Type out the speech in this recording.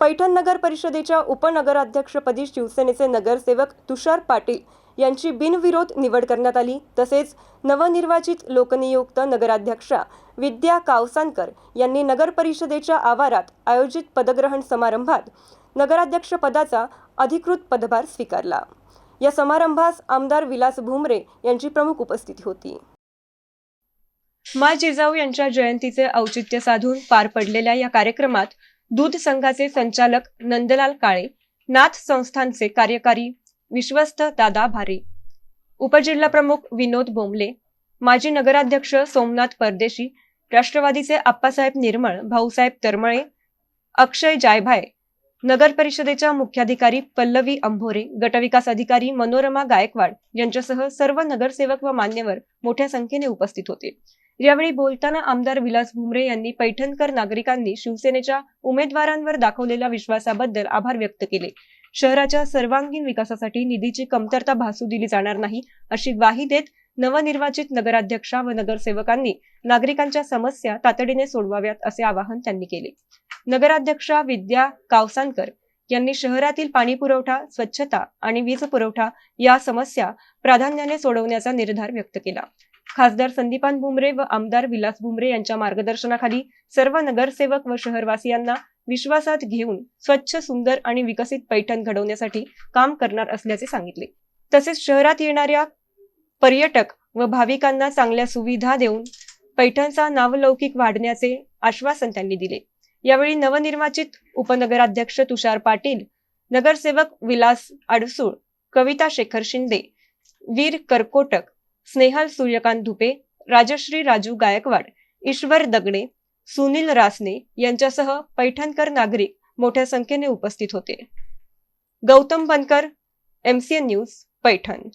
पैठण नगर परिषदेच्या उपनगराध्यक्षपदी शिवसेनेचे नगरसेवक तुषार पाटील यांची बिनविरोध निवड करण्यात आली। तसेच नवनिर्वाचित लोकनियुक्त नगराध्यक्षा विद्या कावसानकर यांनी नगर परिषदेच्या आवारात आयोजित पदग्रहण समारंभात नगराध्यक्षपदाचा अधिकृत पदभार स्वीकारला। या समारंभास आमदार विलास भुमरे यांची प्रमुख उपस्थिती होती। माँ जिजाऊ यांच्या जयंतीचे औचित्य साधून पार पडलेल्या या कार्यक्रमात दूध संघाचे संचालक नंदलाल काळे, नाथ संस्थानचे कार्यकारी विश्वस्त दादा भारे, उपजिल्हाप्रमुख विनोद बोंबले, माजी नगराध्यक्ष सोमनाथ परदेशी, राष्ट्रवादीचे आप्पासाहेब निर्मळ, भाऊसाहेब तरमळे, अक्षय जायभाय, नगर परिषदेच्या मुख्याधिकारी पल्लवी अंभोरे, गटविकास अधिकारी मनोरमा गायकवाड यांच्यासह सर्व नगरसेवक व मान्यवर मोठ्या संख्येने उपस्थित होते। यावेळी बोलताना आमदार विलास भुमरे यांनी पैठणकर नागरिकांनी शिवसेनेच्या उमेदवारांवर दाखवलेल्या विश्वासाबद्दल आभार व्यक्त केले। शहराच्या सर्वांगीण विकासासाठी निधीची कमतरता भासू दिली जाणार नाही अशी ग्वाही देत नवनिर्वाचित नगराध्यक्षा व नगरसेवकांनी नागरिकांच्या समस्या तातडीने सोडवाव्यात असे आवाहन त्यांनी केले। नगराध्यक्षा विद्या कावसानकर यांनी शहरातील पाणी पुरवठा, स्वच्छता आणि वीज पुरवठा या समस्या प्राधान्याने सोडवण्याचा निर्धार व्यक्त केला। खासदार संदीपान भुमरे व आमदार विलास भुमरे यांच्या मार्गदर्शनाखाली सर्व नगरसेवक व शहरवासियांना विश्वासात घेऊन स्वच्छ, सुंदर आणि विकसित पैठण घडवण्यासाठी काम करणार असल्याचे सांगितले। तसेच शहरात येणाऱ्या पर्यटक व भाविकांना चांगल्या सुविधा देऊन पैठणचा नावलौकिक वाढण्याचे आश्वासन त्यांनी दिले। यावेळी नवनिर्वाचित उपनगराध्यक्ष तुषार पाटील, नगरसेवक विलास अडसूळ, कविता शेखर शिंदे, वीर करकोटक, स्नेहल सूर्यकांत धुपे, राजश्री राजू गायकवाड, ईश्वर दगडे, सुनील रासने यांच्यासह पैठणकर नागरिक मोठ्या संख्येने उपस्थित होते। गौतम बनकर, MCN न्यूज, पैठण।